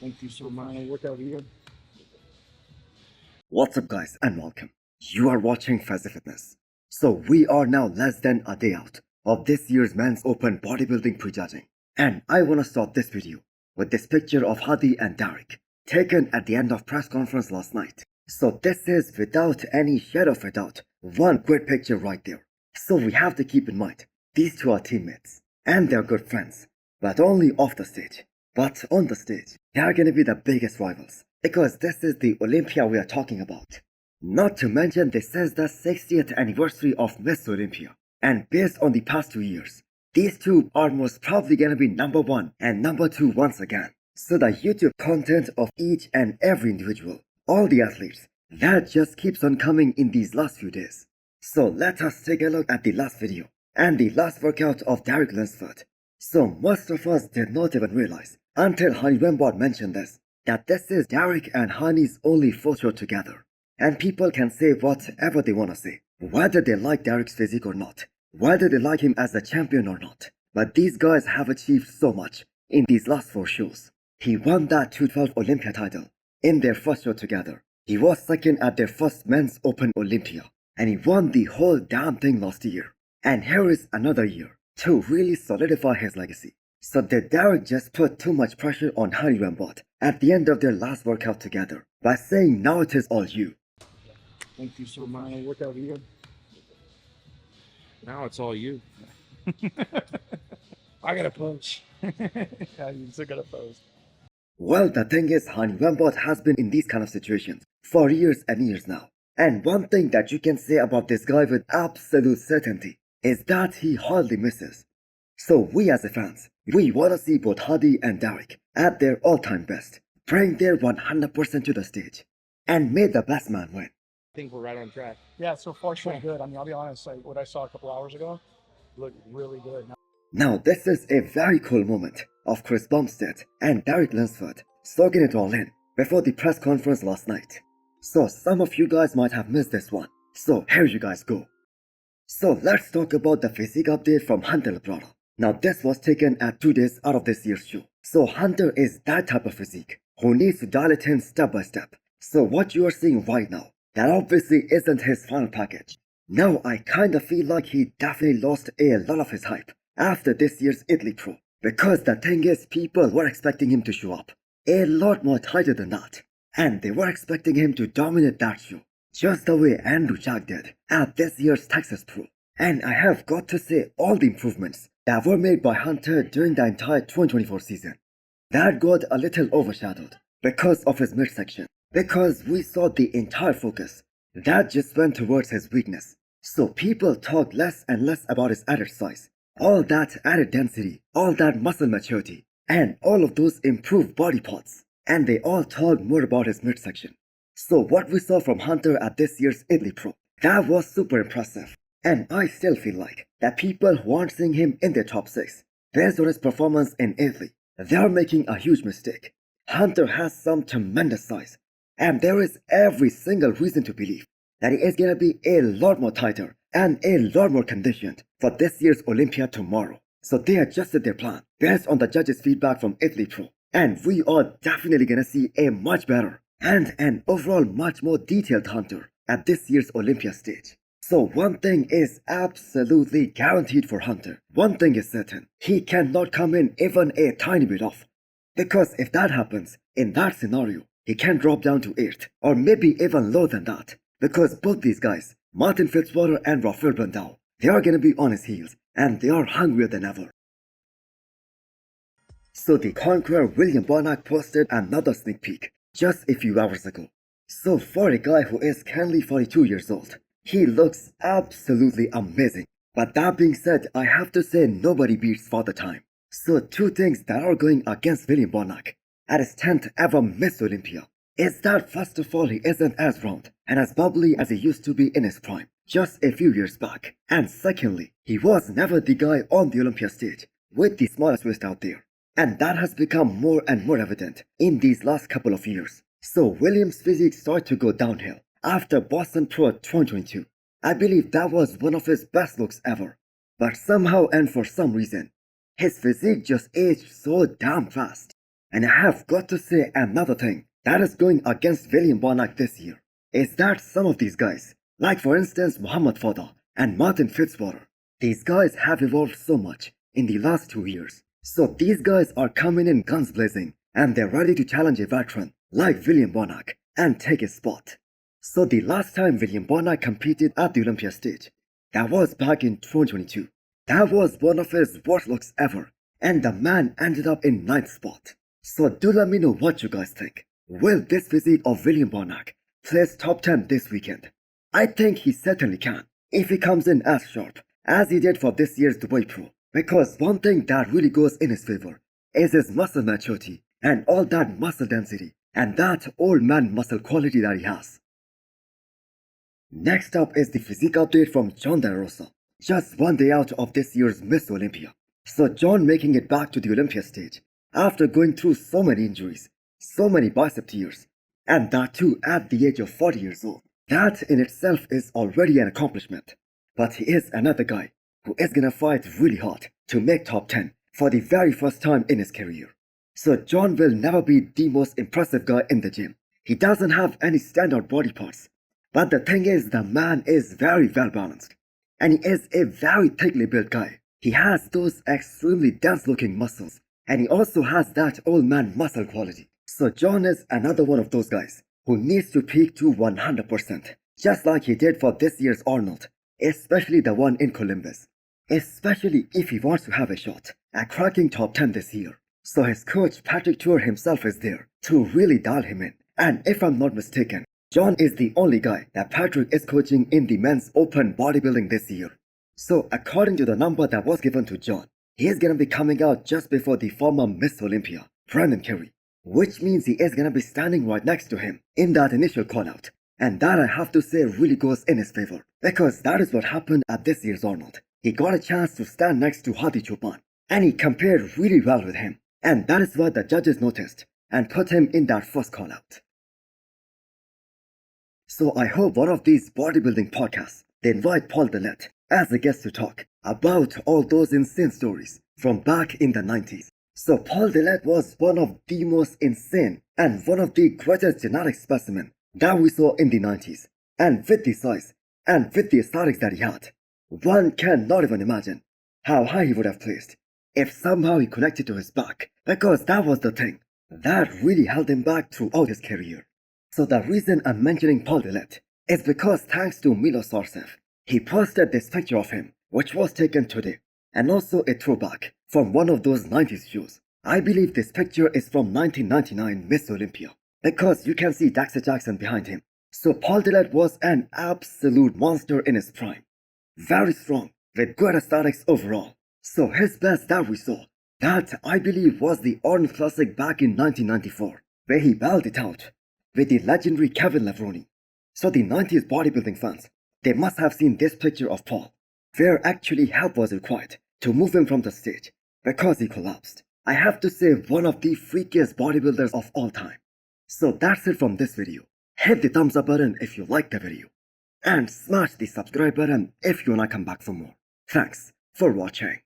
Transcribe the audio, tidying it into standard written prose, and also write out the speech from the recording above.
Thank you so much. Workout here. What's up guys and welcome. You are watching Fazi Fitness. So we are now less than a day out of this year's Men's Open Bodybuilding prejudging. And I wanna start this video with this picture of Hadi and Derek taken at the end of press conference last night. So this is without any shadow of a doubt one great picture right there. So we have to keep in mind these two are teammates and they're good friends, but only off the stage. But on the stage, they are gonna be the biggest rivals because this is the Olympia we are talking about. Not to mention this is the 60th anniversary of Miss Olympia, and based on the past 2 years, these two are most probably gonna be number 1 and number 2 once again. So the YouTube content of each and every individual, all the athletes, that just keeps on coming in these last few days. So let us take a look at the last video and the last workout of Derek Lunsford. So most of us did not even realize until Hani Rembot mentioned this, that this is Derek and Hani's only photo together. And people can say whatever they wanna say, whether they like Derek's physique or not, whether they like him as a champion or not. But these guys have achieved so much in these last 4 shows. He won that 212 Olympia title in their first show together. He was second at their first Men's Open Olympia. And he won the whole damn thing last year. And here is another year to really solidify his legacy. So did Derek just put too much pressure on Hani Rembot at the end of their last workout together by saying now it is all you? Thank you so much. Workout here. Now it's all you. I got to pose. Yeah, you still got to pose. Well, the thing is, Hani Rembot has been in these kind of situations for years and years now. And one thing that you can say about this guy with absolute certainty is that he hardly misses. So we as a fans, we wanna see both Hadi and Derek at their all-time best, bring their 100% to the stage, and may the best man win. I think we're right on track. Yeah, so far so good. I mean, I'll be honest, like what I saw a couple hours ago looked really good. Now this is a very cool moment of Chris Bumstead and Derek Lunsford soaking it all in before the press conference last night. So some of you guys might have missed this one, so here you guys go. So let's talk about the physique update from Hunter Labrada. Now this was taken at 2 days out of this year's show. So Hunter is that type of physique who needs to dial it in step by step. So what you are seeing right now, that obviously isn't his final package. Now I kinda feel like he definitely lost a lot of his hype after this year's Italy Pro. Because the thing is, people were expecting him to show up a lot more tighter than that. And they were expecting him to dominate that show, just the way Andrew Jack did at this year's Texas Pro. And I have got to say all the improvements that were made by Hunter during the entire 2024 season, that got a little overshadowed because of his midsection. Because we saw the entire focus that just went towards his weakness. So people talked less and less about his added size, all that added density, all that muscle maturity, and all of those improved body parts. And they all talked more about his midsection. So what we saw from Hunter at this year's Italy Pro, that was super impressive. And I still feel like that people who aren't seeing him in their top 6, based on his performance in Italy, they are making a huge mistake. Hunter has some tremendous size, and there is every single reason to believe that he is gonna be a lot more tighter and a lot more conditioned for this year's Olympia tomorrow. So they adjusted their plan based on the judges' feedback from Italy Pro. And we are definitely gonna see a much better and an overall much more detailed Hunter at this year's Olympia stage. So one thing is absolutely guaranteed for Hunter. One thing is certain. He cannot come in even a tiny bit off. Because if that happens, in that scenario, he can drop down to 8th or maybe even lower than that. Because both these guys, Martin Fitzwater and Rafael Brandao, they are gonna be on his heels and they are hungrier than ever. So the Conqueror William Bonac posted another sneak peek just a few hours ago. So for a guy who is currently 42 years old, he looks absolutely amazing. But that being said, I have to say nobody beats Father Time. So 2 things that are going against William Bonac at his 10th ever Miss Olympia is that first of all he isn't as round and as bubbly as he used to be in his prime just a few years back. And secondly, he was never the guy on the Olympia stage with the smallest waist out there. And that has become more and more evident in these last couple of years. So Williams' physique started to go downhill after Boston Pro 2022. I believe that was one of his best looks ever. But somehow and for some reason, his physique just aged so damn fast. And I have got to say another thing that is going against William Bonac this year is that some of these guys, like for instance Muhammad Fadha and Martin Fitzwater, these guys have evolved so much in the last 2 years. So these guys are coming in guns blazing and they're ready to challenge a veteran like William Bonac and take his spot. So the last time William Bonac competed at the Olympia stage, that was back in 2022. That was one of his worst looks ever, and the man ended up in 9th spot. So do let me know what you guys think. Will this physique of William Bonac place top 10 this weekend? I think he certainly can, if he comes in as sharp as he did for this year's Dubai Pro. Because one thing that really goes in his favor is his muscle maturity and all that muscle density and that old man muscle quality that he has. Next up is the physique update from Jon De La Rosa, just 1 day out of this year's Miss Olympia. So Jon making it back to the Olympia stage after going through so many injuries, so many bicep tears, and that too at the age of 40 years old. That in itself is already an accomplishment. But he is another guy who is gonna fight really hard to make top 10 for the very first time in his career. So Jon will never be the most impressive guy in the gym. He doesn't have any standout body parts. But the thing is, the man is very well balanced. And he is a very thickly built guy. He has those extremely dense looking muscles. And he also has that old man muscle quality. So Jon is another one of those guys who needs to peak to 100%. Just like he did for this year's Arnold. Especially the one in Columbus. Especially if he wants to have a shot at cracking top 10 this year. So his coach Patrick Tour himself is there to really dial him in. And if I'm not mistaken, Jon is the only guy that Patrick is coaching in the men's open bodybuilding this year. So according to the number that was given to Jon, he is gonna be coming out just before the former Miss Olympia, Brandon Curry. Which means he is gonna be standing right next to him in that initial call out. And that I have to say really goes in his favor. Because that is what happened at this year's Arnold. He got a chance to stand next to Hadi Choopan. And he compared really well with him. And that is what the judges noticed and put him in that first call out. So I hope one of these bodybuilding podcasts, they invite Paul Dillet as a guest to talk about all those insane stories from back in the 90s. So Paul Dillet was one of the most insane and one of the greatest genetic specimen that we saw in the 90s. And with the size and with the aesthetics that he had, one cannot even imagine how high he would have placed if somehow he connected to his back, because that was the thing that really held him back throughout his career. So the reason I'm mentioning Paul Dillet is because thanks to Milos Sarcev, he posted this picture of him, which was taken today, and also a throwback from one of those 90s shows. I believe this picture is from 1999 Miss Olympia, because you can see Dexter Jackson behind him. So Paul Dillet was an absolute monster in his prime. Very strong, with good aesthetics overall. So his best that we saw, that I believe was the Arnold Classic back in 1994, where he battled it out with the legendary Kevin Levroni. So the 90s bodybuilding fans, they must have seen this picture of Paul, where actually help was required to move him from the stage because he collapsed. I have to say, one of the freakiest bodybuilders of all time. So that's it from this video. Hit the thumbs up button if you liked the video, and smash the subscribe button if you wanna come back for more. Thanks for watching.